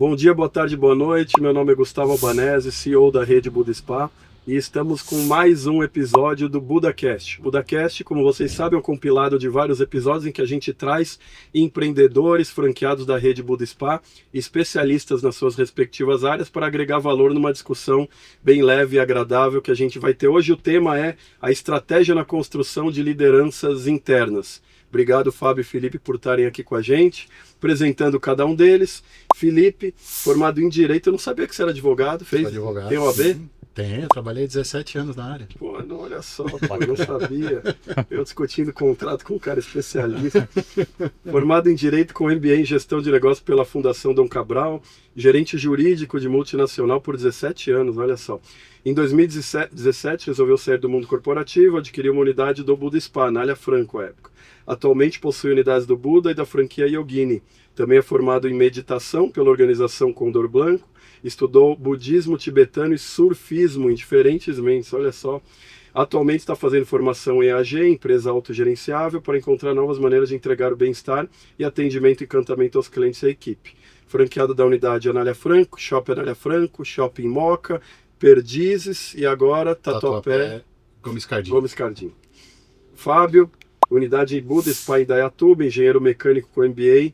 Bom dia, boa tarde, boa noite. Meu nome é Gustavo Albanese, CEO da rede Buda Spa, e estamos com mais um episódio do BudaCast. O BudaCast, como vocês sabem, é um compilado de vários episódios em que a gente traz empreendedores franqueados da rede Buda Spa, especialistas nas suas respectivas áreas, para agregar valor numa discussão bem leve e agradável que a gente vai ter hoje. O tema é a estratégia na construção de lideranças internas. Obrigado, Fábio e Felipe, por estarem aqui com a gente, apresentando cada um deles. Felipe, formado em Direito, eu não sabia que você era advogado, Sou advogado. Tem OAB? Tenho, trabalhei 17 anos na área. Pô, não, olha só, eu não sabia. Eu discutindo contrato com um cara especialista. Formado em Direito com MBA em Gestão de Negócios pela Fundação Dom Cabral, gerente jurídico de multinacional por 17 anos, olha só. Em 2017, resolveu sair do mundo corporativo, adquiriu uma unidade do Buda Spa, na Alia Franco, à época. Atualmente possui unidades do Buda e da franquia Yogini. Também é formado em meditação pela organização Condor Blanco. Estudou budismo tibetano e surfismo em diferentes mentes, olha só. Atualmente está fazendo formação em EAG, empresa autogerenciável, para encontrar novas maneiras de entregar o bem-estar e atendimento e encantamento aos clientes e à equipe. Franqueado da unidade Anália Franco, Shopping Anália Franco, Shopping Moca, Perdizes e agora Tatuapé, Gomes Cardim. Gomes Cardim. Fábio, unidade Buda Spa em Dayatuba, engenheiro mecânico com MBA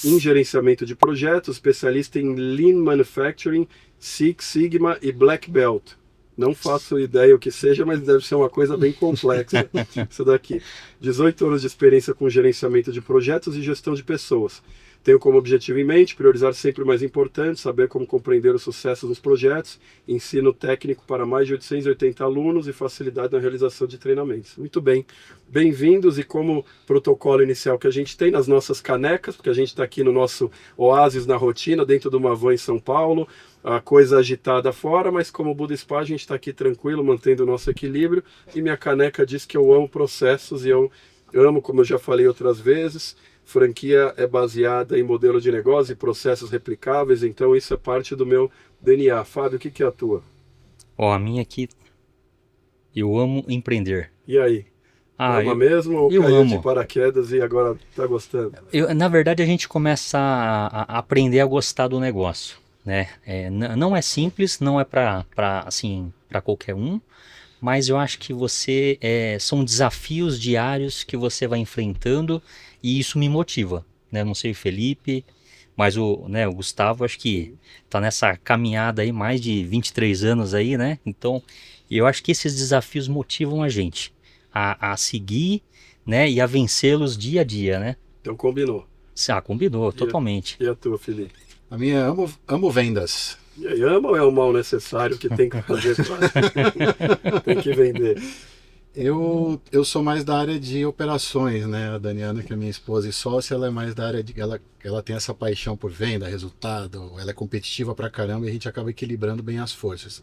em gerenciamento de projetos, especialista em Lean Manufacturing, Six Sigma e Black Belt. Não faço ideia o que seja, mas deve ser uma coisa bem complexa isso daqui. 18 anos de experiência com gerenciamento de projetos e gestão de pessoas. Tenho como objetivo em mente priorizar sempre o mais importante, saber como compreender os sucessos nos projetos, ensino técnico para mais de 880 alunos e facilidade na realização de treinamentos. Muito bem, bem-vindos, e como protocolo inicial que a gente tem nas nossas canecas, porque a gente está aqui no nosso oásis na rotina, dentro de uma van em São Paulo, a coisa agitada fora, mas como Buda Spa a gente está aqui tranquilo, mantendo o nosso equilíbrio, e minha caneca diz que eu amo processos e eu amo, como eu já falei outras vezes, franquia é baseada em modelo de negócio e processos replicáveis, então isso é parte do meu DNA. Fábio, o que é a tua? Ó, a minha aqui, eu amo empreender. E aí? Ama mesmo ou eu caiu amo. de paraquedas e agora tá gostando? Na verdade, a gente começa a aprender a gostar do negócio, né? Não é simples, não é para qualquer um, mas eu acho que são desafios diários que você vai enfrentando e isso me motiva, né? Não sei o Felipe, mas o Gustavo acho que tá nessa caminhada aí mais de 23 anos aí, né? Então, eu acho que esses desafios motivam a gente a seguir, né? E a vencê-los dia a dia, né? Então combinou. Combinou, totalmente. E a tua, Felipe? A minha, amo vendas. E aí, ama ou é o mal necessário que tem que fazer tem que vender? Eu sou mais da área de operações, né? A Daniana, que é minha esposa e sócia, ela é mais da área de... Ela tem essa paixão por venda, resultado, ela é competitiva pra caramba e a gente acaba equilibrando bem as forças.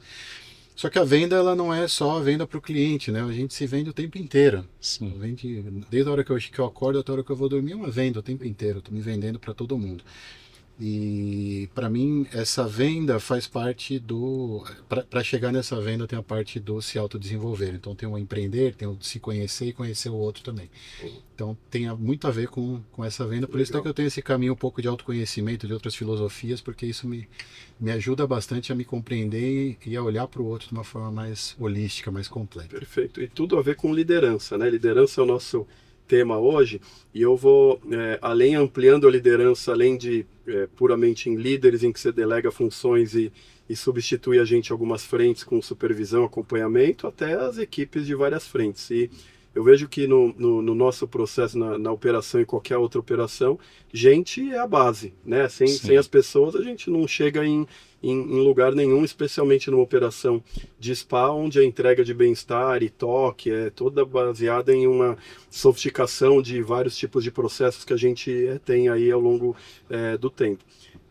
Só que a venda, ela não é só a venda para o cliente, né? A gente se vende o tempo inteiro. Sim. Desde a hora que eu acordo até a hora que eu vou dormir, é uma venda o tempo inteiro. Eu tô me vendendo para todo mundo. E para mim, essa venda faz parte do... Para chegar nessa venda, tem a parte do se autodesenvolver. Então tem o empreender, tem o se conhecer e conhecer o outro também. Então tem muito a ver com essa venda. Por isso é que eu tenho esse caminho um pouco de autoconhecimento, de outras filosofias, porque isso me ajuda bastante a me compreender e a olhar para o outro de uma forma mais holística, mais completa. Perfeito. E tudo a ver com liderança, né? Liderança é o nosso tema hoje, e eu vou, ampliando a liderança, além de puramente em líderes, em que você delega funções e substitui a gente em algumas frentes com supervisão, acompanhamento, até as equipes de várias frentes. E eu vejo que no nosso processo, na operação e qualquer outra operação, gente é a base, né? Sem as pessoas a gente não chega em lugar nenhum, especialmente numa operação de spa, onde a entrega de bem-estar e toque é toda baseada em uma sofisticação de vários tipos de processos que a gente tem aí ao longo do tempo.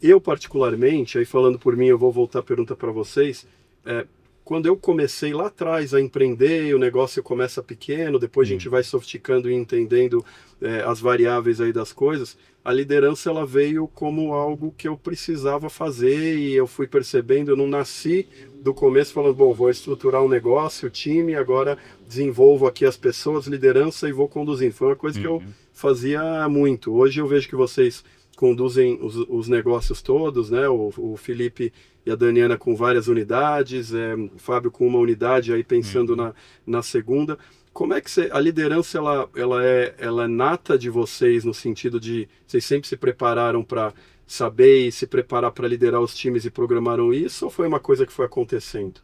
Eu particularmente, aí falando por mim, eu vou voltar a pergunta para vocês, quando eu comecei lá atrás a empreender, o negócio começa pequeno, depois a gente vai sofisticando e entendendo as variáveis aí das coisas, a liderança ela veio como algo que eu precisava fazer e eu fui percebendo, eu não nasci do começo falando, bom, vou estruturar um negócio, o time, agora desenvolvo aqui as pessoas, liderança e vou conduzindo. Foi uma coisa que eu fazia muito. Hoje eu vejo que vocês conduzem os negócios todos, né? O Felipe e a Daniela com várias unidades, o Fábio com uma unidade, aí pensando na segunda. Como é que a liderança ela é nata de vocês, no sentido de vocês sempre se prepararam para saber e se preparar para liderar os times e programaram isso, ou foi uma coisa que foi acontecendo?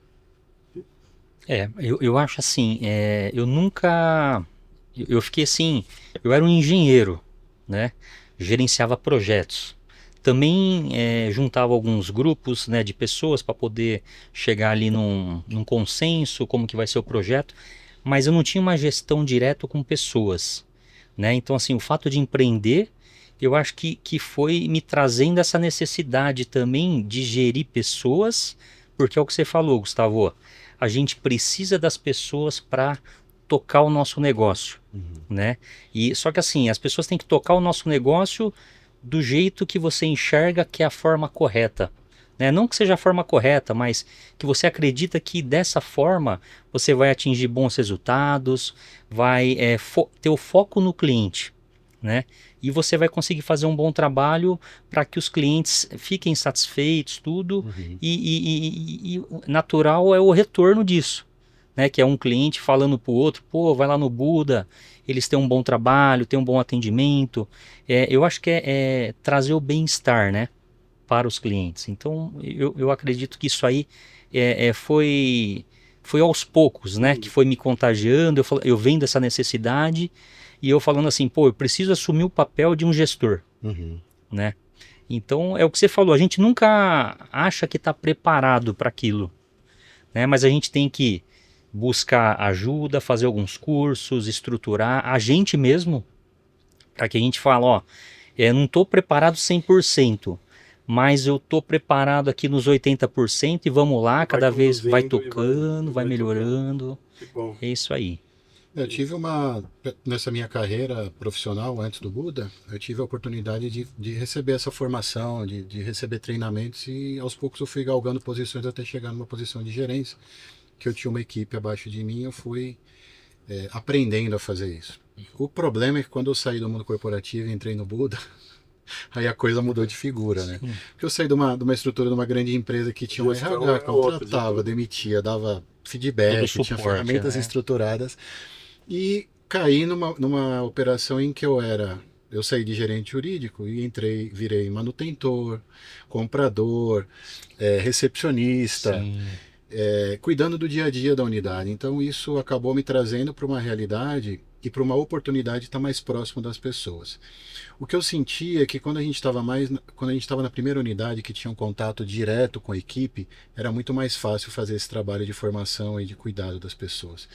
Eu acho assim, eu nunca, eu fiquei assim, eu era um engenheiro, né? Gerenciava projetos. Também juntava alguns grupos, né, de pessoas para poder chegar ali num consenso, como que vai ser o projeto, mas eu não tinha uma gestão direta com pessoas, né? Então assim, o fato de empreender, eu acho que foi me trazendo essa necessidade também de gerir pessoas, porque é o que você falou, Gustavo, a gente precisa das pessoas para tocar o nosso negócio, né? E só que assim, as pessoas têm que tocar o nosso negócio do jeito que você enxerga que é a forma correta, né? Não que seja a forma correta, mas que você acredita que dessa forma você vai atingir bons resultados, vai ter o foco no cliente, né? E você vai conseguir fazer um bom trabalho para que os clientes fiquem satisfeitos, tudo, e natural é o retorno disso, né? Que é um cliente falando para o outro, pô, vai lá no Buda, eles têm um bom trabalho, têm um bom atendimento. Eu acho que é trazer o bem-estar, né, para os clientes. Então, eu acredito que isso aí foi aos poucos, né, que foi me contagiando, eu vendo essa necessidade e eu falando assim, pô, eu preciso assumir o papel de um gestor, né? Então, é o que você falou, a gente nunca acha que está preparado para aquilo, né? Mas a gente tem que buscar ajuda, fazer alguns cursos, estruturar a gente mesmo, para que a gente fale, ó, eu não estou preparado 100%, mas eu estou preparado aqui nos 80% e vamos lá, cada vez vai tocando, vai melhorando. Que bom. É isso aí. Eu tive nessa minha carreira profissional, antes do Buda, eu tive a oportunidade de receber essa formação, de receber treinamentos e aos poucos eu fui galgando posições até chegar numa posição de gerência, que eu tinha uma equipe abaixo de mim, eu fui aprendendo a fazer isso. O problema é que quando eu saí do mundo corporativo e entrei no Buda, aí a coisa mudou de figura, né? Porque eu saí de uma estrutura de uma grande empresa que tinha um RH, contratava, demitia, dava feedback, suporte, tinha ferramentas estruturadas, e caí numa operação em que eu saí de gerente jurídico e virei manutentor, comprador, recepcionista, cuidando do dia a dia da unidade. Então isso acabou me trazendo para uma realidade e para uma oportunidade de estar mais próximo das pessoas. O que eu senti é que quando a gente estava na primeira unidade, que tinha um contato direto com a equipe, era muito mais fácil fazer esse trabalho de formação e de cuidado das pessoas.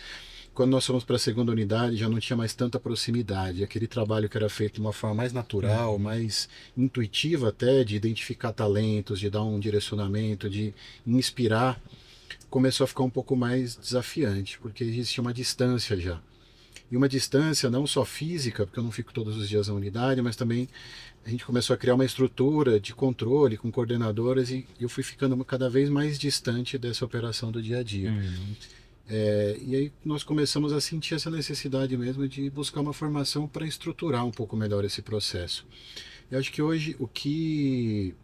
Quando nós fomos para a segunda unidade, já não tinha mais tanta proximidade. Aquele trabalho que era feito de uma forma mais natural, mais intuitiva até, de identificar talentos, de dar um direcionamento, de inspirar, começou a ficar um pouco mais desafiante, porque existia uma distância já. E uma distância não só física, porque eu não fico todos os dias na unidade, mas também a gente começou a criar uma estrutura de controle com coordenadoras e eu fui ficando cada vez mais distante dessa operação do dia a dia. E aí nós começamos a sentir essa necessidade mesmo de buscar uma formação para estruturar um pouco melhor esse processo. Eu acho que hoje o que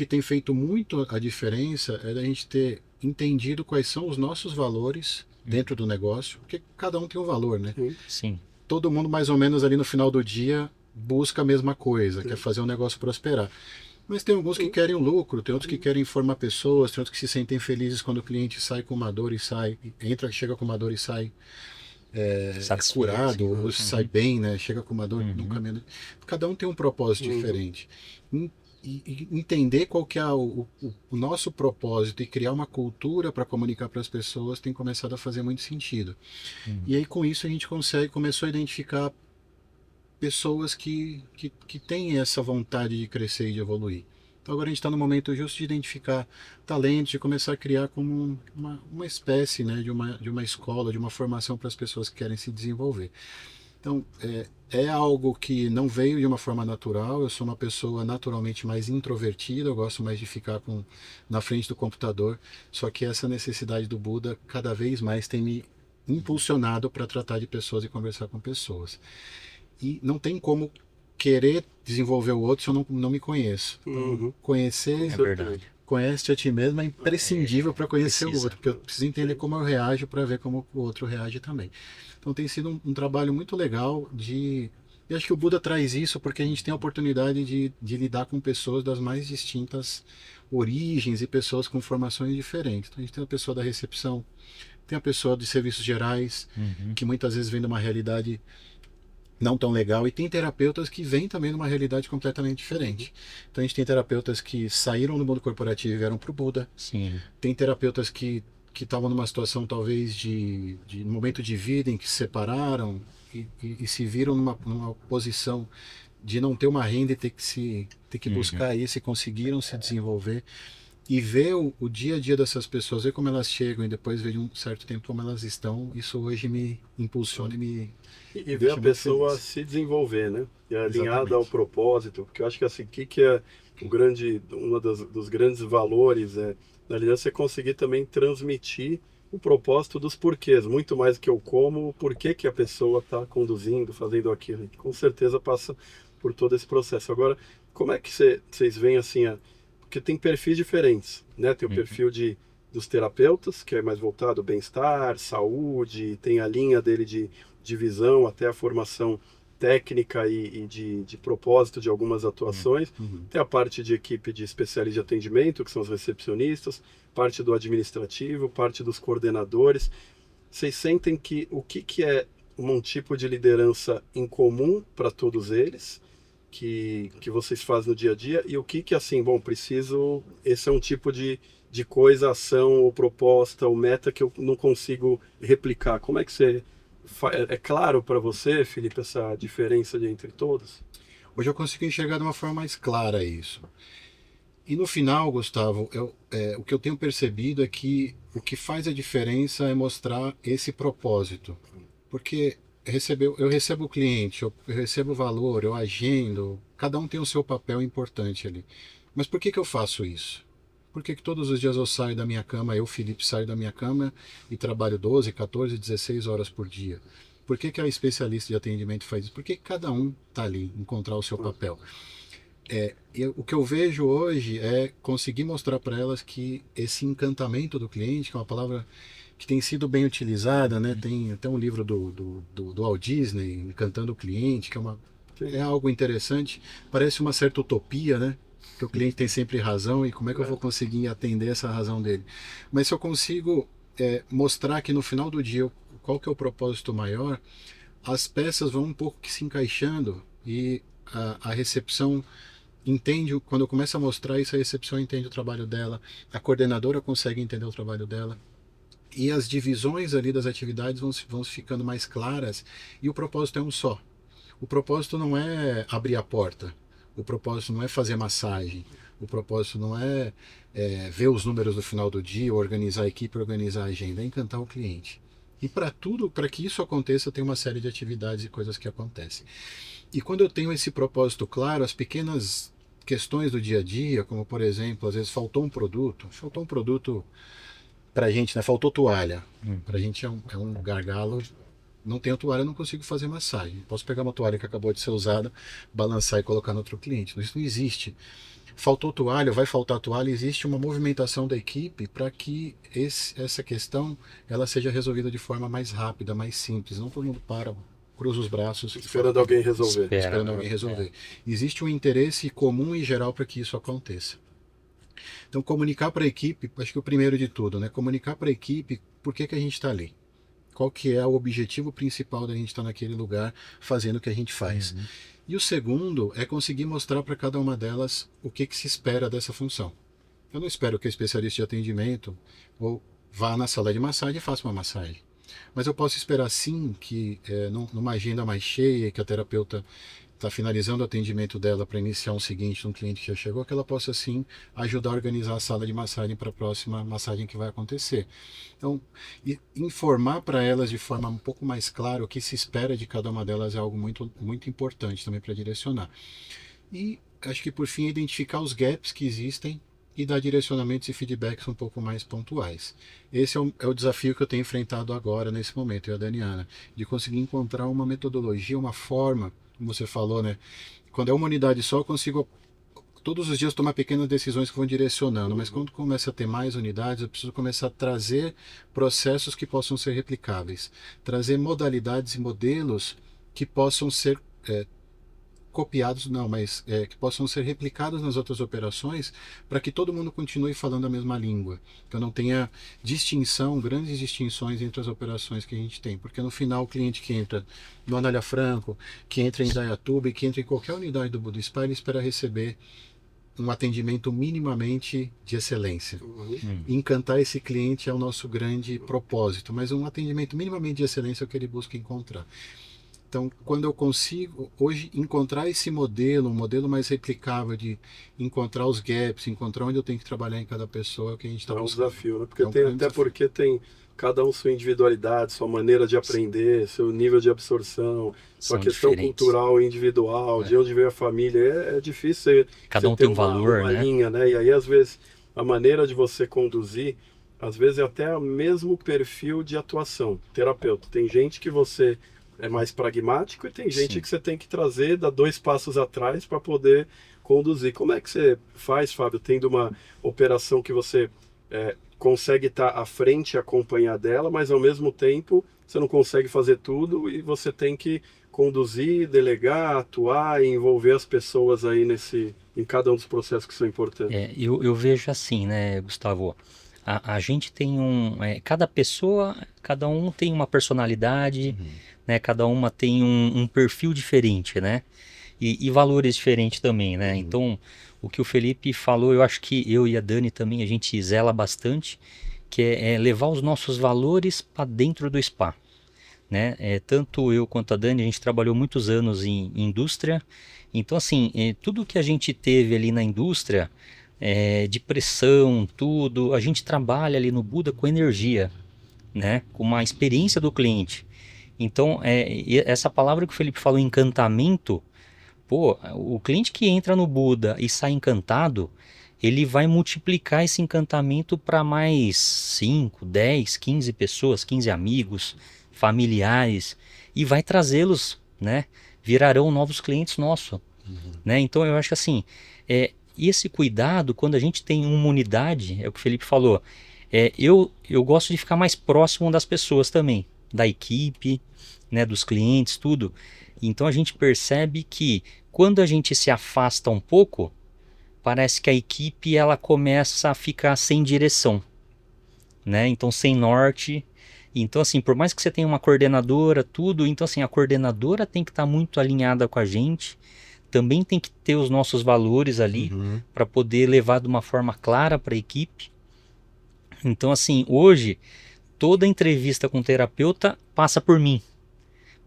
tem feito muito a diferença é a gente ter entendido quais são os nossos valores dentro do negócio, porque cada um tem um valor, né? Sim. Todo mundo mais ou menos ali no final do dia busca a mesma coisa, quer fazer um negócio prosperar. Mas tem alguns que querem o lucro, tem outros que querem informar pessoas, tem outros que se sentem felizes quando o cliente sai com uma dor e chega com uma dor e sai curado, ou sai bem, né? Chega com uma dor nunca menos. Cada um tem um propósito diferente. E entender qual que é o nosso propósito e criar uma cultura para comunicar para as pessoas tem começado a fazer muito sentido. E aí com isso a gente começou a identificar pessoas que têm essa vontade de crescer e de evoluir. Então agora a gente está no momento justo de identificar talentos, de começar a criar como uma espécie, né, de uma escola, de uma formação para as pessoas que querem se desenvolver. Então é algo que não veio de uma forma natural. Eu sou uma pessoa naturalmente mais introvertida, eu gosto mais de ficar na frente do computador, só que essa necessidade do Buda cada vez mais tem me impulsionado para tratar de pessoas e conversar com pessoas. E não tem como querer desenvolver o outro se eu não me conheço. Uhum. Conhecer, É verdade. conhece a ti mesmo é imprescindível para conhecer o precisa. outro, porque eu preciso entender como eu reajo para ver como o outro reage também. Então tem sido um trabalho muito legal de... E acho que o Buda traz isso porque a gente tem a oportunidade de lidar com pessoas das mais distintas origens e pessoas com formações diferentes. Então a gente tem a pessoa da recepção, tem a pessoa de serviços gerais, que muitas vezes vem de uma realidade não tão legal, e tem terapeutas que vêm também de uma realidade completamente diferente. Então a gente tem terapeutas que saíram do mundo corporativo e vieram para o Buda, Sim. tem terapeutas que estavam numa situação talvez de momento de vida em que se separaram e se viram numa posição de não ter uma renda e ter que buscar isso, e conseguiram se desenvolver e ver o dia a dia dessas pessoas, ver como elas chegam e depois ver de um certo tempo como elas estão. Isso hoje me impulsiona e me E ver deixa a muito pessoa feliz. se desenvolver, né? E alinhada Exatamente. ao propósito, porque eu acho que assim, que é um dos grandes valores na liderança é conseguir também transmitir o propósito dos porquês, muito mais do que o como, o porquê que a pessoa está conduzindo, fazendo aquilo. E com certeza passa por todo esse processo. Agora, como é que vocês veem assim, porque tem perfis diferentes, né? Tem o perfil dos terapeutas, que é mais voltado ao bem-estar, saúde, tem a linha dele de visão até a formação técnica e de propósito de algumas atuações. Tem a parte de equipe de especialistas de atendimento, que são os recepcionistas, parte do administrativo, parte dos coordenadores. Vocês sentem que o que é um tipo de liderança em comum para todos eles, que vocês fazem no dia a dia, e o que assim, bom, esse é um tipo de coisa, ação ou proposta ou meta que eu não consigo replicar. Como é que é claro para você, Felipe, essa diferença entre todos? Hoje eu consigo enxergar de uma forma mais clara isso. E no final, Gustavo, o que eu tenho percebido é que o que faz a diferença é mostrar esse propósito. Porque eu recebo o cliente, eu recebo o valor, eu agendo, cada um tem o seu papel importante ali. Mas por que eu faço isso? Por que todos os dias eu saio da minha cama, eu, Felipe, saio da minha cama e trabalho 12, 14, 16 horas por dia? Por que a especialista de atendimento faz isso? Porque cada um está ali, encontrar o seu papel. O que eu vejo hoje é conseguir mostrar para elas que esse encantamento do cliente, que é uma palavra que tem sido bem utilizada, né? Tem até um livro do Walt Disney, Encantando o Cliente, que é algo interessante. Parece uma certa utopia, né? Que o cliente tem sempre razão e como é que eu vou conseguir atender essa razão dele? Mas se eu consigo mostrar que no final do dia qual que é o propósito maior, as peças vão um pouco que se encaixando e a recepção entende, quando eu começo a mostrar isso, a recepção entende o trabalho dela, a coordenadora consegue entender o trabalho dela, e as divisões ali das atividades vão ficando mais claras, e o propósito é um só. O propósito não é abrir a porta, o propósito não é fazer massagem, o propósito não é ver os números no final do dia, organizar a equipe, organizar a agenda, é encantar o cliente. E para que isso aconteça, tem uma série de atividades e coisas que acontecem. E quando eu tenho esse propósito claro, as pequenas questões do dia a dia, como por exemplo, às vezes faltou um produto pra gente, né? Faltou toalha. Pra gente é um gargalo. Não tenho toalha, não consigo fazer massagem. Posso pegar uma toalha que acabou de ser usada, balançar e colocar no outro cliente. Isso não existe. Faltou toalha, vai faltar toalha, existe uma movimentação da equipe para que essa questão ela seja resolvida de forma mais rápida, mais simples. Não todo mundo cruza os braços Esperando alguém resolver. esperando alguém resolver. Existe um interesse comum e geral para que isso aconteça. Então, comunicar para a equipe, acho que o primeiro de tudo, né? Comunicar para a equipe por que a gente está ali. Qual que é o objetivo principal da gente estar naquele lugar fazendo o que a gente faz. E o segundo é conseguir mostrar para cada uma delas o que se espera dessa função. Eu não espero que a especialista de atendimento ou vá na sala de massagem e faça uma massagem. Mas eu posso esperar sim que numa agenda mais cheia, que a terapeuta está finalizando o atendimento dela para iniciar um seguinte, um cliente que já chegou, que ela possa sim ajudar a organizar a sala de massagem para a próxima massagem que vai acontecer. Então, informar para elas de forma um pouco mais clara o que se espera de cada uma delas é algo muito, muito importante também para direcionar. E acho que por fim identificar os gaps que existem e dar direcionamentos e feedbacks um pouco mais pontuais. Esse é o desafio que eu tenho enfrentado agora, nesse momento, eu e a Daniana, de conseguir encontrar uma metodologia, uma forma, como você falou, né? quando é uma unidade só, eu consigo todos os dias tomar pequenas decisões que vão direcionando, mas quando começa a ter mais unidades, eu preciso começar a trazer processos que possam ser replicáveis, trazer modalidades e modelos que possam ser copiados, não, mas que possam ser replicados nas outras operações, para que todo mundo continue falando a mesma língua, que eu não tenha grandes distinções entre as operações que a gente tem, porque no final o cliente que entra no Anália Franco, que entra em Indaiatuba, que entra em qualquer unidade do Budispa, ele espera receber um atendimento minimamente de excelência. Encantar esse cliente é o nosso grande propósito, mas um atendimento minimamente de excelência é o que ele busca encontrar. Então, quando eu consigo hoje encontrar esse modelo, um modelo mais replicável de encontrar os gaps, encontrar onde eu tenho que trabalhar em cada pessoa, é o que a gente está buscando. É um desafio, né? Porque tem cada um sua individualidade, sua maneira de aprender, seu nível de absorção, sua questão cultural individual, de onde veio a família. É difícil cada um tem um valor, uma linha, né? E aí, às vezes, a maneira de você conduzir, às vezes é até o mesmo perfil de atuação. Terapeuta. Tem gente que você é mais pragmático e tem gente que você tem que trazer, dar 2 passos atrás para poder conduzir. Como é que você faz, Fábio, tendo uma operação que você consegue estar à frente e acompanhar dela, mas ao mesmo tempo você não consegue fazer tudo e você tem que conduzir, delegar, atuar e envolver as pessoas aí em cada um dos processos que são importantes? Eu vejo assim, né, Gustavo? A gente tem cada pessoa, cada um tem uma personalidade, né? Cada uma tem um perfil diferente, né? E valores diferentes também, né? Então, o que o Felipe falou, eu acho que eu e a Dani também, a gente zela bastante, que é levar os nossos valores para dentro do spa, né? Tanto eu quanto a Dani, a gente trabalhou muitos anos em indústria, então assim, tudo que a gente teve ali na indústria, de pressão, tudo, a gente trabalha ali no Buda com energia, né? Com uma experiência do cliente. Então, essa palavra que o Felipe falou, encantamento, pô, o cliente que entra no Buda e sai encantado, ele vai multiplicar esse encantamento para mais 5, 10, 15 pessoas, 15 amigos, familiares, e vai trazê-los, né? Virarão novos clientes nossos, né? Então, eu acho que assim, esse cuidado, quando a gente tem uma unidade, é o que o Felipe falou, eu gosto de ficar mais próximo das pessoas também, da equipe, né, dos clientes, tudo. Então a gente percebe que quando a gente se afasta um pouco, parece que a equipe ela começa a ficar sem direção, né? Então sem norte. Então assim, por mais que você tenha uma coordenadora, tudo, então assim, a coordenadora tem que estar muito alinhada com a gente, também tem que ter os nossos valores ali para poder levar de uma forma clara para a equipe. Então assim, hoje toda entrevista com o terapeuta passa por mim.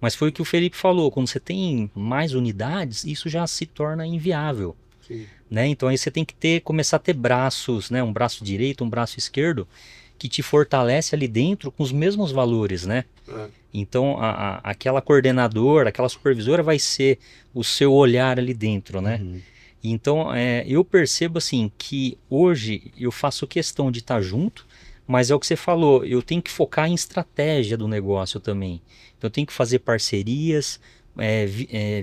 Mas foi o que o Felipe falou, quando você tem mais unidades, isso já se torna inviável. Né? Então aí você tem que começar a ter braços, né? Um braço direito, um braço esquerdo, que te fortalece ali dentro com os mesmos valores, né? Então aquela coordenadora, aquela supervisora vai ser o seu olhar ali dentro, né? Então eu percebo assim que hoje eu faço questão de estar junto, mas é o que você falou, eu tenho que focar em estratégia do negócio também. Então eu tenho que fazer parcerias,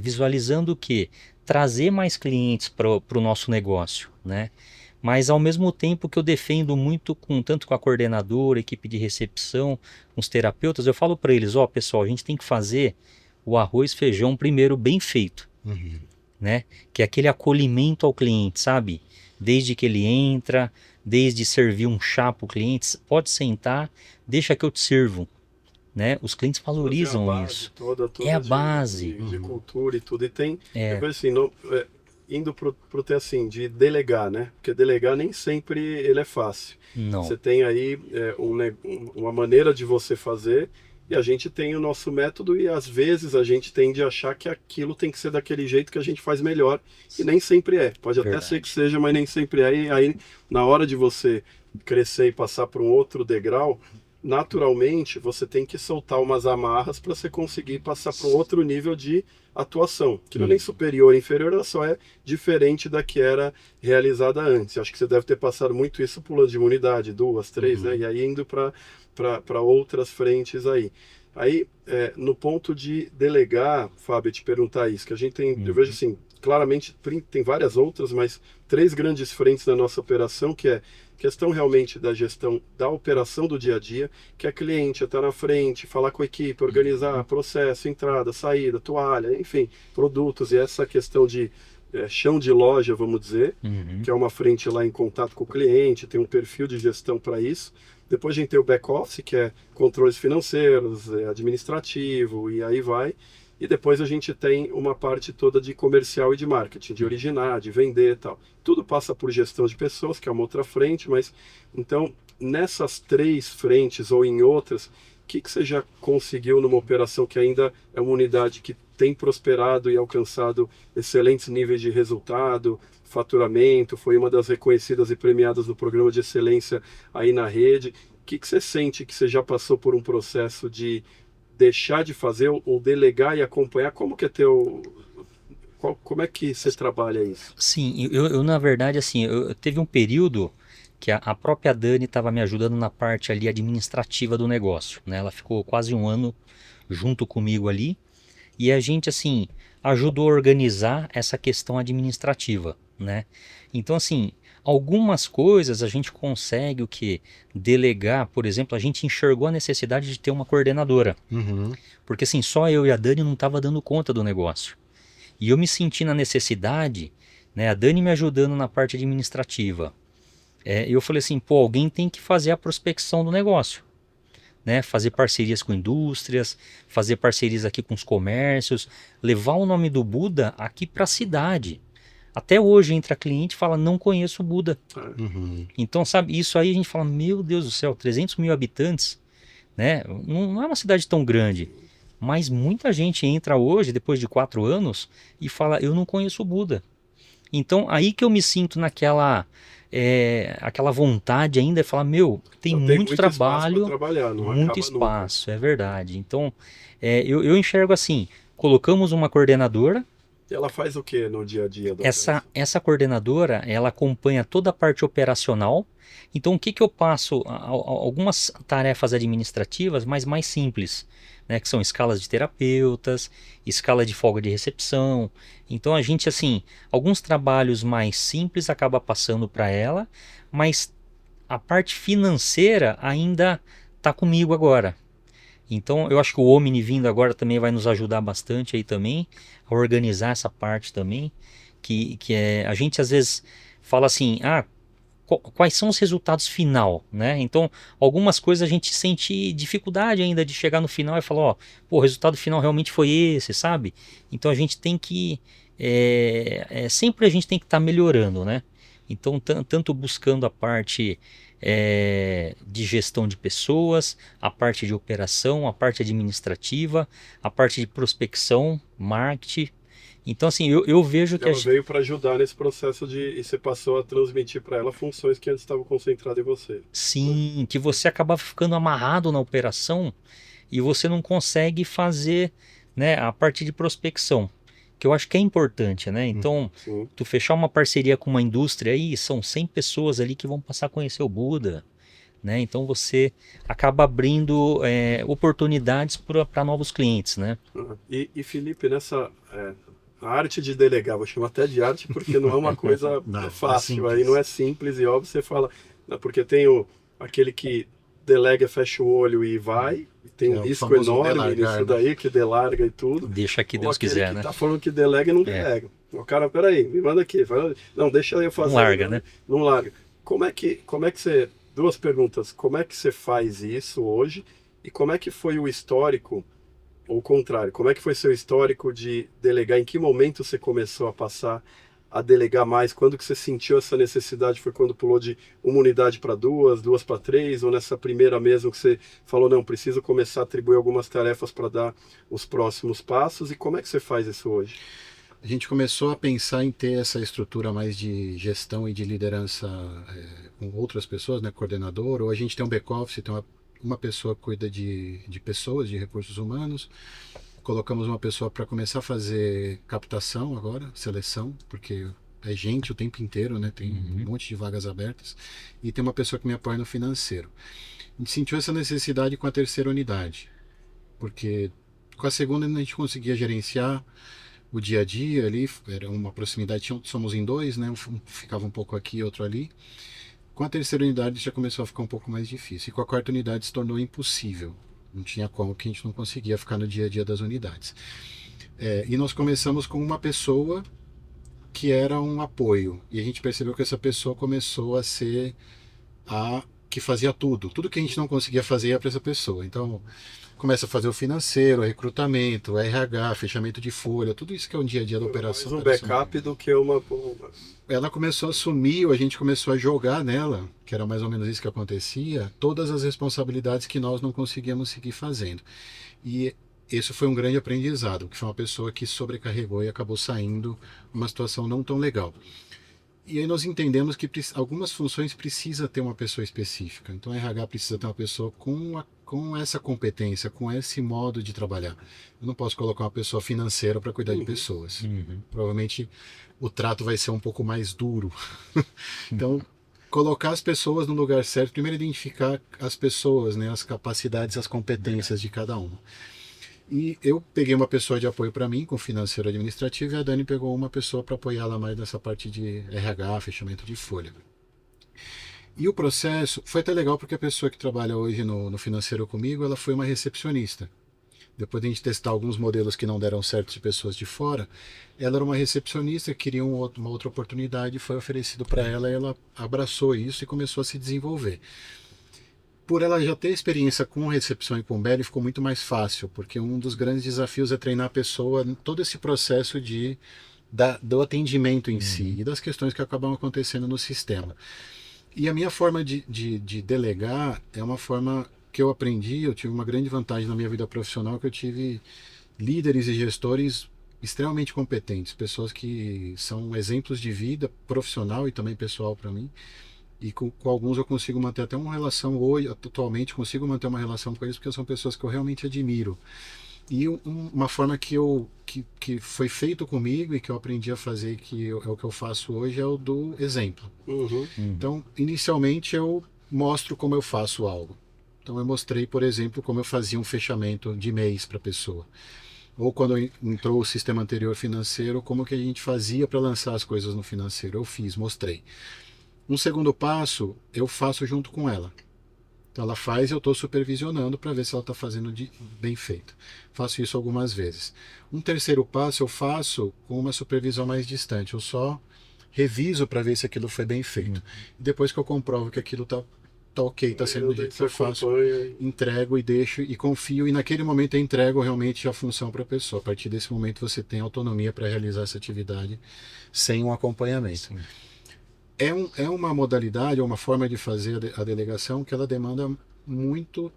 visualizando o quê? Trazer mais clientes para o nosso negócio, né? Mas ao mesmo tempo que eu defendo muito, tanto com a coordenadora, equipe de recepção, com os terapeutas, eu falo para eles, pessoal, a gente tem que fazer o arroz e feijão primeiro bem feito, né? Que é aquele acolhimento ao cliente, sabe? Desde que ele entra, desde servir um chá para o cliente, pode sentar, deixa que eu te sirvo. Né? Os clientes valorizam isso. Toda é a base. De cultura e tudo. E tem, assim, indo pro ter assim, de delegar, né? Porque delegar nem sempre ele é fácil. Não. Você tem aí uma maneira de você fazer e a gente tem o nosso método e às vezes a gente tende a achar que aquilo tem que ser daquele jeito que a gente faz melhor e nem sempre é. Pode até ser que seja, mas nem sempre é. E aí, na hora de você crescer e passar para um outro degrau, naturalmente você tem que soltar umas amarras para você conseguir passar para um outro nível de atuação, que não é nem superior, inferior, ela só é diferente da que era realizada antes. Acho que você deve ter passado muito isso pulando de uma unidade, 2, 3, né? E aí indo para outras frentes aí. Aí, no ponto de delegar, Fábio, te perguntar isso, que a gente tem, eu vejo assim, claramente tem várias outras, mas 3 grandes frentes na nossa operação, que é questão realmente da gestão da operação do dia a dia, que é cliente, estar na frente, falar com a equipe, organizar processo, entrada, saída, toalha, enfim, produtos, e essa questão de chão de loja, vamos dizer, que é uma frente lá em contato com o cliente, tem um perfil de gestão para isso. Depois a gente tem o back-office, que é controles financeiros, administrativo, e aí vai. E depois a gente tem uma parte toda de comercial e de marketing, de originar, de vender e tal. Tudo passa por gestão de pessoas, que é uma outra frente, mas então nessas 3 frentes ou em outras, o que você já conseguiu numa operação que ainda é uma unidade que tem prosperado e alcançado excelentes níveis de resultado, faturamento, foi uma das reconhecidas e premiadas no programa de excelência aí na rede. O que você sente que você já passou por um processo de deixar de fazer ou delegar e acompanhar? Como que é como é que você trabalha isso? Sim, eu na verdade, assim, eu teve um período que a própria Dani estava me ajudando na parte ali administrativa do negócio, né? Ela ficou quase um ano junto comigo ali e a gente, assim, ajudou a organizar essa questão administrativa, né? Então, assim, algumas coisas a gente consegue o quê? Delegar, por exemplo, a gente enxergou a necessidade de ter uma coordenadora, porque assim, só eu e a Dani não estava dando conta do negócio. E eu me senti na necessidade, né? A Dani me ajudando na parte administrativa. Eu falei assim, pô, alguém tem que fazer a prospecção do negócio, né? Fazer parcerias com indústrias, fazer parcerias aqui com os comércios, levar o nome do Buda aqui para a cidade. Até hoje entra cliente e fala, não conheço o Buda. Então, sabe, isso aí a gente fala, meu Deus do céu, 300 mil habitantes, né? Não é uma cidade tão grande. Mas muita gente entra hoje, depois de 4 anos, e fala, eu não conheço o Buda. Então, aí que eu me sinto naquela aquela vontade ainda de falar, meu, tem muito trabalho, espaço pra trabalhar, não muito acaba espaço, é verdade. Então, eu enxergo assim, colocamos uma coordenadora. E ela faz o que no dia a dia da operação? Essa coordenadora, ela acompanha toda a parte operacional. Então, o que eu passo? Algumas tarefas administrativas, mas mais simples, né? Que são escalas de terapeutas, escala de folga de recepção. Então, a gente, assim, alguns trabalhos mais simples acaba passando para ela, mas a parte financeira ainda está comigo agora. Então, eu acho que o Omni vindo agora também vai nos ajudar bastante aí também, a organizar essa parte também, que a gente às vezes fala assim, quais são os resultados final, né? Então, algumas coisas a gente sente dificuldade ainda de chegar no final e falar, ó, pô, o resultado final realmente foi esse, sabe? Então, a gente tem que, sempre a gente tem que estar melhorando, né? Então, tanto buscando a parte de gestão de pessoas, a parte de operação, a parte administrativa, a parte de prospecção, marketing. Então, assim, eu vejo que ela veio para ajudar nesse processo e você passou a transmitir para ela funções que antes estavam concentradas em você. Sim, que você acaba ficando amarrado na operação e você não consegue fazer, né, a parte de prospecção, que eu acho que é importante, né? Então, tu fechar uma parceria com uma indústria aí, são 100 pessoas ali que vão passar a conhecer o Buda, né? Então você acaba abrindo oportunidades para novos clientes, né? E Felipe, nessa a arte de delegar, vou chamar até de arte porque não é uma coisa fácil, aí não é simples e óbvio, você fala, porque tem aquele que delega, fecha o olho e vai, tem um risco enorme nisso daí, que delarga e tudo. Deixa que Deus quiser, né? Tá falando que delega e não delega. O cara, peraí, me manda aqui. Não, deixa eu fazer. Não larga, né? Não larga. Como é que você... 2 perguntas. Como é que você faz isso hoje? E como é que foi o histórico, ou o contrário, como é que foi seu histórico de delegar? Em que momento você começou a passar a delegar mais? Quando que você sentiu essa necessidade? Foi quando pulou de uma unidade para 2, 2 para 3, ou nessa primeira mesmo que você falou, não, preciso começar a atribuir algumas tarefas para dar os próximos passos? E como é que você faz isso hoje? A gente começou a pensar em ter essa estrutura mais de gestão e de liderança com outras pessoas, né, coordenador, ou a gente tem um back-office, tem uma pessoa que cuida de pessoas, de recursos humanos. Colocamos uma pessoa para começar a fazer captação agora, seleção, porque é gente o tempo inteiro, né? Tem um monte de vagas abertas. E tem uma pessoa que me apoia no financeiro. A gente sentiu essa necessidade com a terceira unidade, porque com a segunda a gente conseguia gerenciar. o dia a dia ali, era uma proximidade, somos em dois, né? Ficava um pouco aqui, outro ali. Com a terceira unidade já começou a ficar um pouco mais difícil. E com a quarta unidade se tornou impossível. Não tinha como, que a gente não conseguia ficar no dia a dia das unidades. E nós começamos com uma pessoa que era um apoio. E a gente percebeu que essa pessoa começou a ser a que fazia tudo. Tudo que a gente não conseguia fazer ia para essa pessoa. Então, começa a fazer o financeiro, o recrutamento, o RH, fechamento de folha, tudo isso que é o dia a dia da operação. Mais um backup do que uma... Ela começou a assumir, a gente começou a jogar nela, que era mais ou menos isso que acontecia, todas as responsabilidades que nós não conseguíamos seguir fazendo. E esse foi um grande aprendizado, que foi uma pessoa que sobrecarregou e acabou saindo numa situação não tão legal. E aí nós entendemos que algumas funções precisa ter uma pessoa específica. Então a RH precisa ter uma pessoa com essa competência, com esse modo de trabalhar. Eu não posso colocar uma pessoa financeira para cuidar de pessoas. Provavelmente o trato vai ser um pouco mais duro. Então, colocar as pessoas no lugar certo, primeiro identificar as pessoas, né, as capacidades, as competências de cada uma. E eu peguei uma pessoa de apoio para mim, com financeiro administrativo, e a Dani pegou uma pessoa para apoiá-la mais nessa parte de RH, fechamento de folha. E o processo foi até legal porque a pessoa que trabalha hoje no financeiro comigo, ela foi uma recepcionista. Depois de a gente testar alguns modelos que não deram certo de pessoas de fora, ela era uma recepcionista, queria uma outra oportunidade, foi oferecido para ela e ela abraçou isso e começou a se desenvolver. Por ela já ter experiência com recepção e com BEL, ficou muito mais fácil, porque um dos grandes desafios é treinar a pessoa em todo esse processo do atendimento em si e das questões que acabam acontecendo no sistema. E a minha forma de delegar é uma forma que eu aprendi, eu tive uma grande vantagem na minha vida profissional, que eu tive líderes e gestores extremamente competentes, pessoas que são exemplos de vida profissional e também pessoal para mim. E com alguns eu consigo manter até uma relação hoje, atualmente consigo manter uma relação com eles porque são pessoas que eu realmente admiro. E uma forma que foi feito comigo e que eu aprendi a fazer, é o que eu faço hoje, é o do exemplo. Então, inicialmente eu mostro como eu faço algo. Então eu mostrei, por exemplo, como eu fazia um fechamento de mês para a pessoa. Ou quando entrou o sistema anterior financeiro, como que a gente fazia para lançar as coisas no financeiro. Eu fiz, mostrei. Um segundo passo, eu faço junto com ela. Então ela faz e eu estou supervisionando para ver se ela está fazendo bem feito. Faço isso algumas vezes. Um terceiro passo eu faço com uma supervisão mais distante. Eu só reviso para ver se aquilo foi bem feito. Depois que eu comprovo que aquilo está ok, está sendo do jeito que eu faço, entrego e deixo e confio. E naquele momento eu entrego realmente a função para a pessoa. A partir desse momento você tem autonomia para realizar essa atividade sem um acompanhamento. Sim. É uma modalidade, é uma forma de fazer a delegação que ela demanda muito,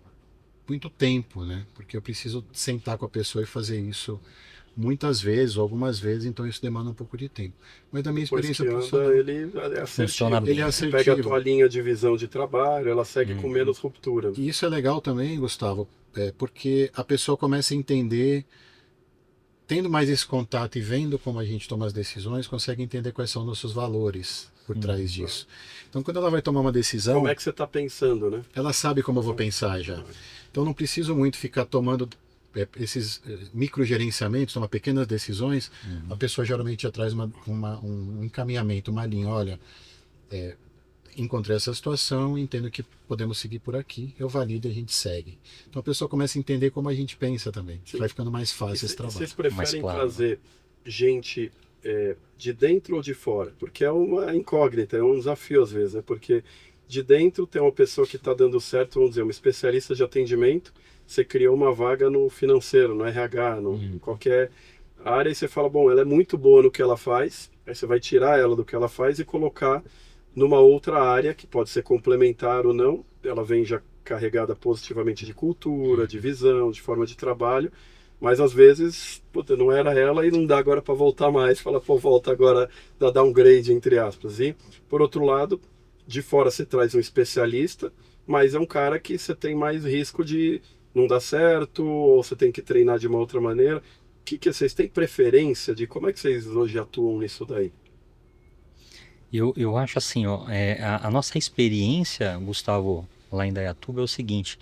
muito tempo, né? Porque eu preciso sentar com a pessoa e fazer isso muitas vezes, ou algumas vezes, então isso demanda um pouco de tempo. Mas da minha experiência profissional, ele é assertivo. Ele é assertivo. Pega a tua linha de visão de trabalho, ela segue com menos ruptura. E isso é legal também, Gustavo, porque a pessoa começa a entender, tendo mais esse contato e vendo como a gente toma as decisões, consegue entender quais são nossos valores por trás disso. Então, quando ela vai tomar uma decisão... Como é que você está pensando, né? Ela sabe como eu vou pensar já. Então, não preciso muito ficar tomando esses microgerenciamentos, tomar pequenas decisões. A pessoa geralmente já traz um encaminhamento, uma linha. Olha, encontrei essa situação, entendo que podemos seguir por aqui, eu valido e a gente segue. Então, a pessoa começa a entender como a gente pensa também. Sim. Vai ficando mais fácil esse trabalho. Vocês preferem trazer gente... de dentro ou de fora? Porque é uma incógnita, é um desafio às vezes, né? Porque de dentro tem uma pessoa que está dando certo, vamos dizer, uma especialista de atendimento, você criou uma vaga no financeiro, no RH, em qualquer área, e você fala, bom, ela é muito boa no que ela faz, aí você vai tirar ela do que ela faz e colocar numa outra área, que pode ser complementar ou não, ela vem já carregada positivamente de cultura, de visão, de forma de trabalho, mas às vezes, puta, não era ela e não dá agora para voltar mais. Fala, pô, volta agora, dá downgrade, entre aspas. E, por outro lado, de fora você traz um especialista, mas é um cara que você tem mais risco de não dar certo, ou você tem que treinar de uma outra maneira. Que vocês têm preferência de como é que vocês hoje atuam nisso daí? Eu acho assim, ó, a nossa experiência, Gustavo, lá em Dayatuba é o seguinte...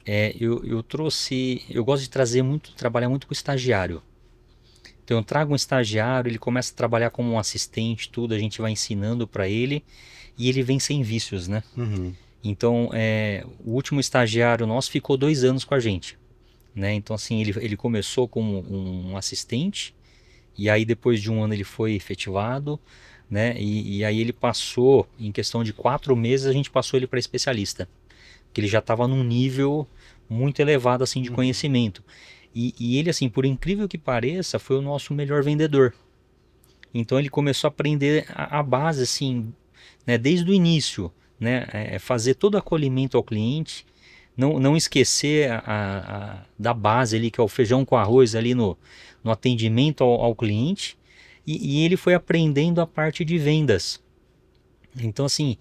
eu gosto de trabalhar muito com estagiário. Então eu trago um estagiário, ele começa a trabalhar como um assistente, tudo, a gente vai ensinando para ele e ele vem sem vícios, né? Uhum. Então, o último estagiário nosso ficou 2 anos com a gente, né? Então, assim, ele começou como um assistente e aí depois de 1 ano ele foi efetivado, né? E aí ele passou, em questão de 4 meses, a gente passou ele para especialista, que ele já estava num nível muito elevado, assim, de conhecimento. E ele, assim, por incrível que pareça, foi o nosso melhor vendedor. Então ele começou a aprender a base, assim, né, desde o início, né, fazer todo o acolhimento ao cliente, não esquecer da base ali, que é o feijão com arroz ali no atendimento ao cliente, e ele foi aprendendo a parte de vendas. Então, assim,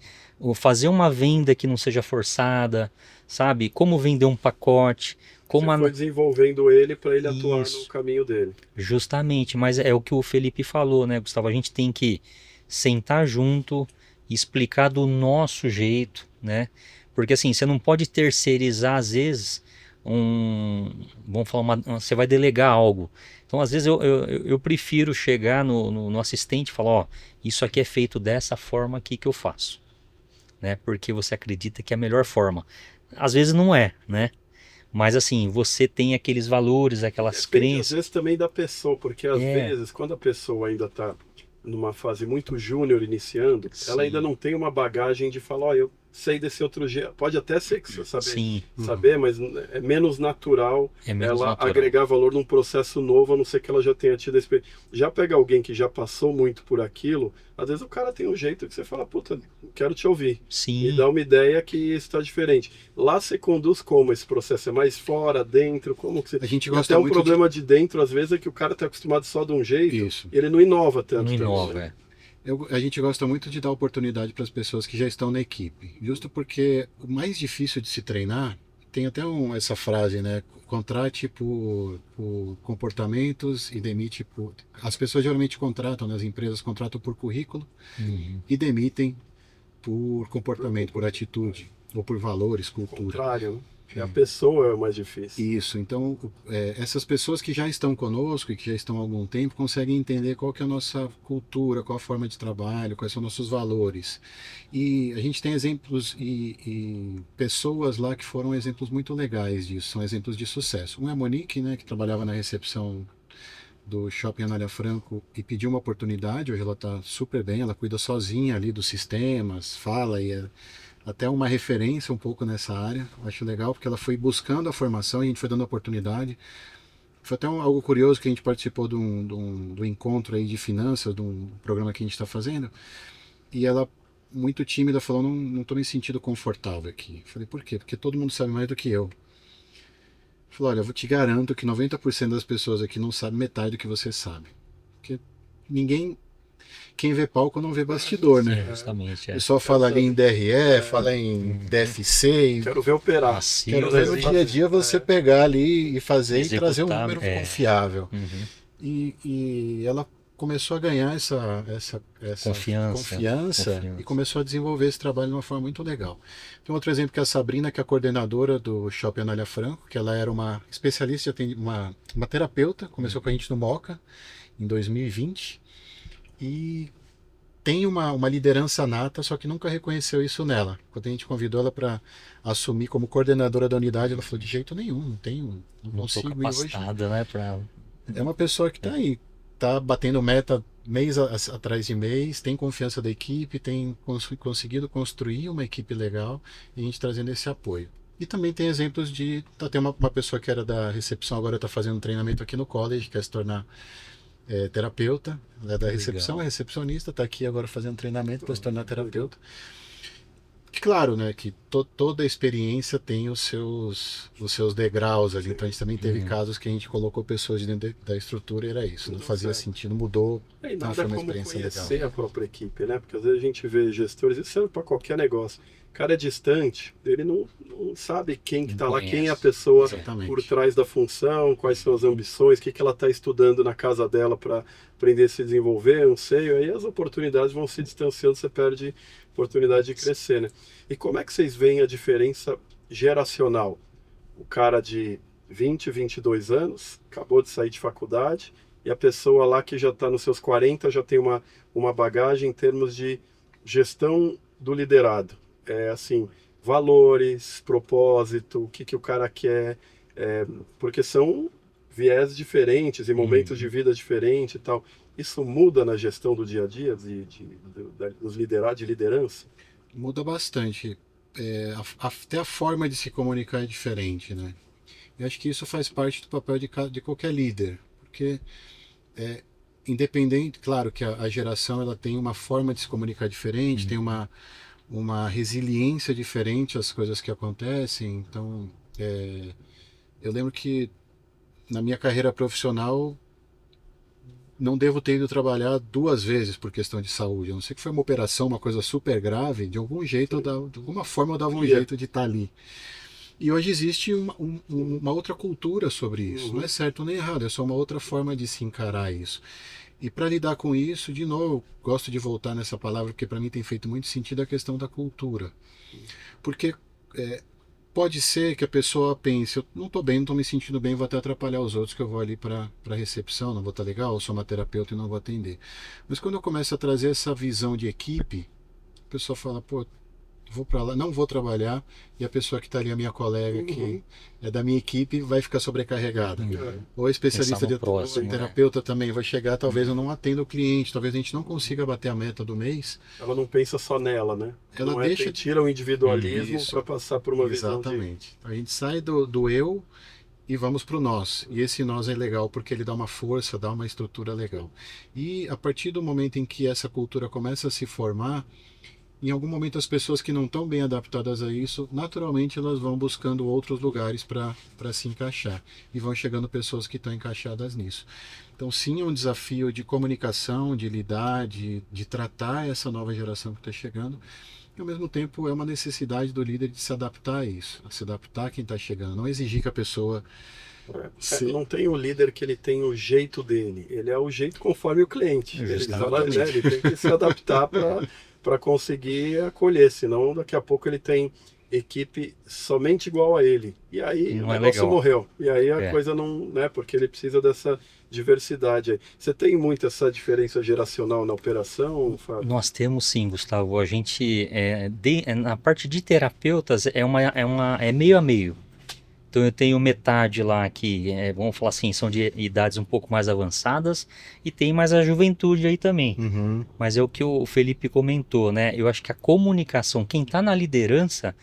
fazer uma venda que não seja forçada, sabe? Como vender um pacote, Você como foi desenvolvendo ele para ele atuar no Isso. caminho dele. Justamente, mas é o que o Felipe falou, né, Gustavo? A gente tem que sentar junto, explicar do nosso jeito, né? Porque assim, você não pode terceirizar, às vezes, vamos falar, você vai delegar algo. Então, às vezes, eu prefiro chegar no assistente e falar, ó, isso aqui é feito dessa forma aqui que eu faço, né? Porque você acredita que é a melhor forma. Às vezes não é, né? Mas assim, você tem aqueles valores, aquelas Depende, às crenças. vezes, também da pessoa, porque às É, vezes, quando a pessoa ainda está numa fase muito júnior iniciando, ela ainda sim, não tem uma bagagem de falar, ó, eu sei desse outro jeito. Pode até ser que você sim, saber, mas é menos natural é menos ela natural. agregar valor num processo novo, a não ser que ela já tenha tido a experiência. Já pega alguém que já passou muito por aquilo, às vezes o cara tem um jeito que você fala, puta, quero te ouvir. Me Sim, dá uma ideia que está diferente. Lá você conduz como esse processo? É mais fora, dentro? Como que você... A gente E gosta até um muito problema de dentro, às vezes, é que o cara está acostumado só de um jeito, Isso. e ele não inova tanto não também, inova, né? A gente gosta muito de dar oportunidade para as pessoas que já estão na equipe, justo porque o mais difícil de se treinar, tem até essa frase, né? Contrate por comportamentos e demite por. As pessoas geralmente contratam, né? As empresas contratam por currículo Uhum. e demitem por comportamento, por atitude, ou por valores, cultura. Contrário, né? É a pessoa é o mais difícil. Isso, então essas pessoas que já estão conosco e que já estão há algum tempo conseguem entender qual que é a nossa cultura, qual a forma de trabalho, quais são nossos valores. E a gente tem exemplos e pessoas lá que foram exemplos muito legais disso, são exemplos de sucesso. Um é a Monique, né, que trabalhava na recepção do Shopping Anália Franco e pediu uma oportunidade, hoje ela está super bem, ela cuida sozinha ali dos sistemas, fala e até uma referência um pouco nessa área. Acho legal porque ela foi buscando a formação e a gente foi dando oportunidade. Foi até algo curioso que a gente participou do encontro aí de finanças, de um programa que a gente está fazendo, e ela, muito tímida, falou: não estou me sentindo confortável aqui. Eu falei: por quê? Porque todo mundo sabe mais do que eu. Falou: olha, eu te garanto que 90% das pessoas aqui não sabe metade do que você sabe. Porque ninguém. Quem vê palco não vê bastidor, Sim, né? justamente, O pessoal fala ali em DRE, fala em DFC. Quero ver operar. As Quero ver no siglas dia a dia você pegar ali e fazer e trazer um executar, número confiável. Uhum. E ela começou a ganhar essa confiança e começou a desenvolver esse trabalho de uma forma muito legal. Tem outro exemplo que é a Sabrina, que é a coordenadora do Shopping Anália Franco, que ela era uma especialista, uma terapeuta, começou com a gente no Moca em 2020 e tem uma liderança nata, só que nunca reconheceu isso nela. Quando a gente convidou ela para assumir como coordenadora da unidade, ela falou: de jeito nenhum, não Não tô consigo ir hoje. capacitada, né, para... É uma pessoa que está aí, está batendo meta mês atrás de mês, tem confiança da equipe, tem conseguido construir uma equipe legal e a gente trazendo esse apoio. E também tem exemplos de. Tem uma pessoa que era da recepção, agora está fazendo um treinamento aqui no college, quer se tornar terapeuta. Ela é da recepção, é recepcionista, está aqui agora fazendo treinamento para se tornar terapeuta. Claro, né, que toda a experiência tem os seus degraus ali, então a gente também teve casos que a gente colocou pessoas de dentro da estrutura e era isso, não fazia sentido, mudou, E então nada foi uma como experiência conhecer legal. a própria equipe, né? Porque às vezes a gente vê gestores, isso serve para qualquer negócio. O cara é distante, ele não sabe quem que está lá, quem é a pessoa Exatamente. por trás da função, quais são as ambições, o que ela está estudando na casa dela para aprender a se desenvolver, não sei. Aí as oportunidades vão se distanciando, você perde oportunidade de crescer, né? E como é que vocês veem a diferença geracional? O cara de 20, 22 anos, acabou de sair de faculdade, e a pessoa lá que já está nos seus 40 já tem uma bagagem em termos de gestão do liderado. É assim, valores, propósito, o que o cara quer, porque são viés diferentes e momentos de vida diferentes e tal. Isso muda na gestão do dia a dia de liderança? Muda bastante. Até a forma de se comunicar é diferente, né? Eu acho que isso faz parte do papel de qualquer líder, porque independente, claro que a geração ela tem uma forma de se comunicar diferente, tem uma resiliência diferente às coisas que acontecem. Então, eu lembro que na minha carreira profissional não devo ter ido trabalhar 2 vezes por questão de saúde. A não ser que foi uma operação, uma coisa super grave, de algum jeito, de alguma forma eu dava um jeito de estar ali. E hoje existe uma outra cultura sobre isso. Não é certo nem errado, é só uma outra forma de se encarar isso. E para lidar com isso, de novo, eu gosto de voltar nessa palavra, porque para mim tem feito muito sentido a questão da cultura. Porque pode ser que a pessoa pense, eu não estou bem, não estou me sentindo bem, vou até atrapalhar os outros, que eu vou ali para a recepção, não vou estar legal, eu sou uma terapeuta e não vou atender. Mas quando eu começo a trazer essa visão de equipe, a pessoa fala, pô, vou para lá, não vou trabalhar, e a pessoa que está ali, a minha colega, que é da minha equipe, vai ficar sobrecarregada. Ou a especialista de próximo, terapeuta também vai chegar, talvez eu não atenda o cliente, talvez a gente não consiga bater a meta do mês. Ela não pensa só nela, né? Ela não deixa tira o individualismo para passar por uma visão de... Exatamente. A gente sai do eu e vamos para o nós. E esse nós é legal porque ele dá uma força, dá uma estrutura legal. E a partir do momento em que essa cultura começa a se formar, em algum momento as pessoas que não estão bem adaptadas a isso, naturalmente elas vão buscando outros lugares para se encaixar. E vão chegando pessoas que estão encaixadas nisso. Então sim, é um desafio de comunicação, de lidar, de tratar essa nova geração que está chegando. E ao mesmo tempo é uma necessidade do líder de se adaptar a isso, a se adaptar a quem está chegando. Não exigir que a pessoa... Não tem o líder que ele tem o jeito dele, ele é o jeito conforme o cliente. Ele tem que se adaptar para conseguir acolher, senão daqui a pouco ele tem equipe somente igual a ele. E aí não o negócio morreu. E aí a coisa não, né, porque ele precisa dessa diversidade aí. Você tem muito essa diferença geracional na operação, Fábio? Nós temos sim, Gustavo. A gente, na parte de terapeutas, é meio a meio. Então eu tenho metade lá que, vamos falar assim, são de idades um pouco mais avançadas e tem mais a juventude aí também. Mas é o que o Felipe comentou, né? Eu acho que a comunicação, quem está na liderança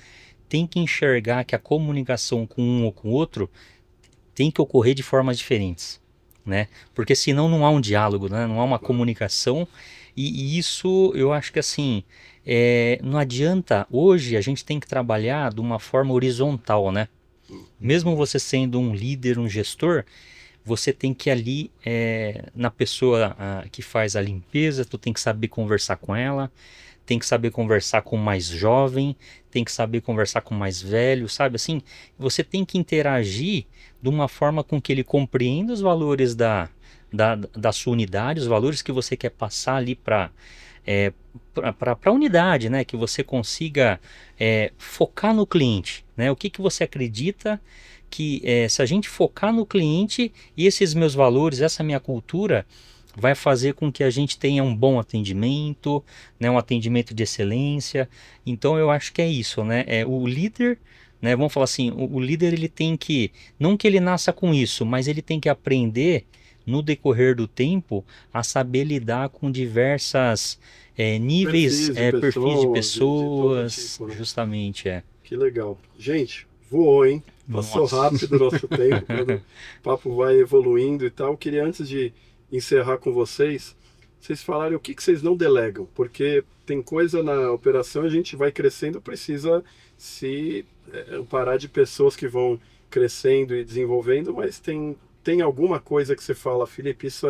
tem que enxergar que a comunicação com um ou com o outro tem que ocorrer de formas diferentes, né? Porque senão não há um diálogo, né? Não há uma comunicação e isso eu acho que assim, não adianta, hoje a gente tem que trabalhar de uma forma horizontal, né? Mesmo você sendo um líder, um gestor, você tem que ali, na pessoa que faz a limpeza, tu tem que saber conversar com ela, tem que saber conversar com o mais jovem, tem que saber conversar com o mais velho, sabe assim? Você tem que interagir de uma forma com que ele compreenda os valores da sua unidade, os valores que você quer passar ali para a unidade, né? Que você consiga focar no cliente, né? O que você acredita que se a gente focar no cliente e esses meus valores, essa minha cultura vai fazer com que a gente tenha um bom atendimento, né? Um atendimento de excelência. Então eu acho que é isso, né? O líder, né? Vamos falar assim, o líder ele tem que, não que ele nasça com isso, mas ele tem que aprender no decorrer do tempo a saber lidar com diversas níveis, perfis de pessoas, de tipo, né? Justamente. Que legal. Gente, voou, hein? Passou rápido o nosso tempo, quando o papo vai evoluindo e tal. Eu queria, antes de encerrar com vocês falarem o que vocês não delegam, porque tem coisa na operação, a gente vai crescendo, precisa se amparar de pessoas que vão crescendo e desenvolvendo, mas tem alguma coisa que você fala, Felipe, isso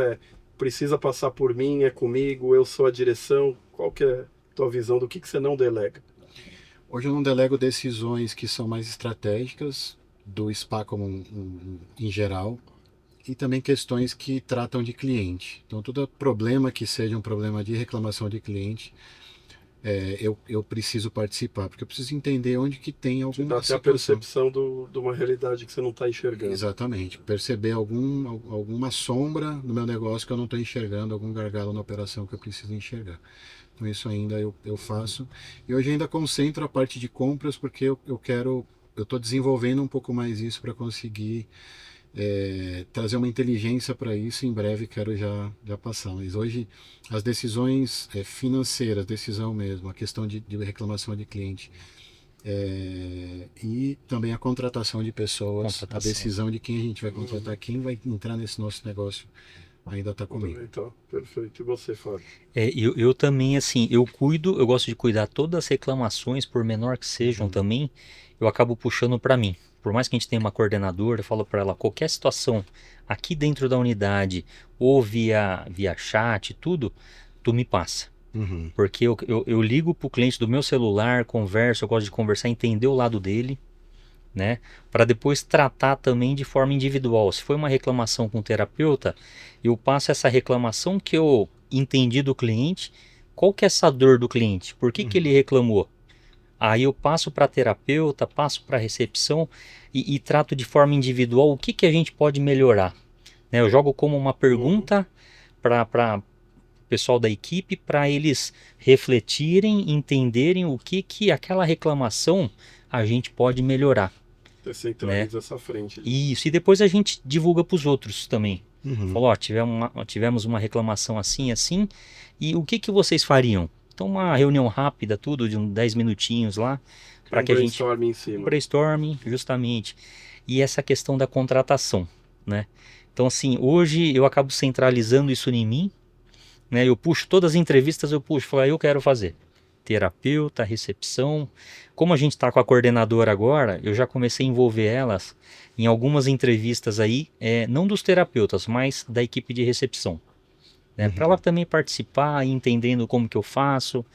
precisa passar por mim, é comigo, eu sou a direção. Qual que é a tua visão do que você não delega? Hoje eu não delego decisões que são mais estratégicas do SPA como em geral, e também questões que tratam de cliente. Então todo problema que seja um problema de reclamação de cliente, eu preciso participar, porque eu preciso entender onde que tem Te alguma dá até a situação. percepção de uma realidade que você não está enxergando. Exatamente. Perceber alguma sombra no meu negócio que eu não estou enxergando, algum gargalo na operação que eu preciso enxergar. Então isso ainda eu faço. E hoje ainda concentro a parte de compras porque eu estou desenvolvendo um pouco mais isso para conseguir trazer uma inteligência para isso. Em breve quero já passar. Mas hoje as decisões financeiras, decisão mesmo, a questão de reclamação de cliente, e também a contratação de pessoas, a decisão de quem a gente vai contratar, quem vai entrar nesse nosso negócio, ainda está comigo. Então, perfeito. E você, Fábio? Eu também, assim, eu gosto de cuidar todas as reclamações, por menor que sejam também, eu acabo puxando para mim. Por mais que a gente tenha uma coordenadora, eu falo para ela, qualquer situação aqui dentro da unidade, ou via chat, tudo, tu me passa. Porque eu ligo pro cliente do meu celular, converso, eu gosto de conversar, entender o lado dele, né? Para depois tratar também de forma individual. Se foi uma reclamação com o terapeuta, eu passo essa reclamação que eu entendi do cliente, qual que é essa dor do cliente, por que que ele reclamou? Aí eu passo para terapeuta, passo para recepção e trato de forma individual o que que a gente pode melhorar, né? Eu jogo como uma pergunta para pessoal da equipe, para eles refletirem, entenderem o que que aquela reclamação a gente pode melhorar, Você centraliza essa frente. Isso, e depois a gente divulga para os outros também. Falou, ó, tivemos uma reclamação assim, assim, e o que que vocês fariam? Então uma reunião rápida, tudo, de uns 10 minutinhos lá, para que a gente... brainstorming em cima. Brainstorming, justamente. E essa questão da contratação, né? Então assim, hoje eu acabo centralizando isso em mim, né? Eu puxo todas as entrevistas, falo, eu quero fazer. Terapeuta, recepção. Como a gente está com a coordenadora agora, eu já comecei a envolver elas em algumas entrevistas aí, não dos terapeutas, mas da equipe de recepção. Né? Para ela também participar, entendendo como que eu faço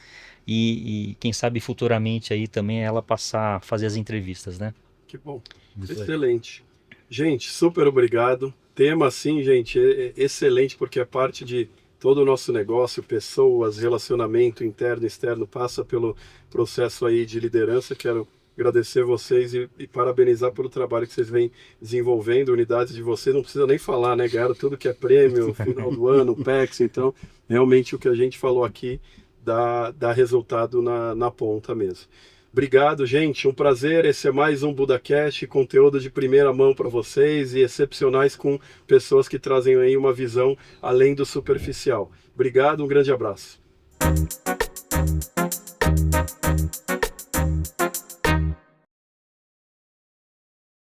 e quem sabe futuramente aí também ela passar a fazer as entrevistas, né? Que bom. Excelente. Gente, super obrigado. Tema assim, gente, excelente porque é parte de todo o nosso negócio, pessoas, relacionamento interno e externo, passa pelo processo aí de liderança. Quero agradecer vocês e parabenizar pelo trabalho que vocês vêm desenvolvendo, unidades de vocês, não precisa nem falar, né? Ganharam tudo que é prêmio, final do ano, PEX, então realmente o que a gente falou aqui dá resultado na ponta mesmo. Obrigado, gente. Um prazer. Esse é mais um BudaCast, conteúdo de primeira mão para vocês e excepcionais com pessoas que trazem aí uma visão além do superficial. Obrigado, um grande abraço.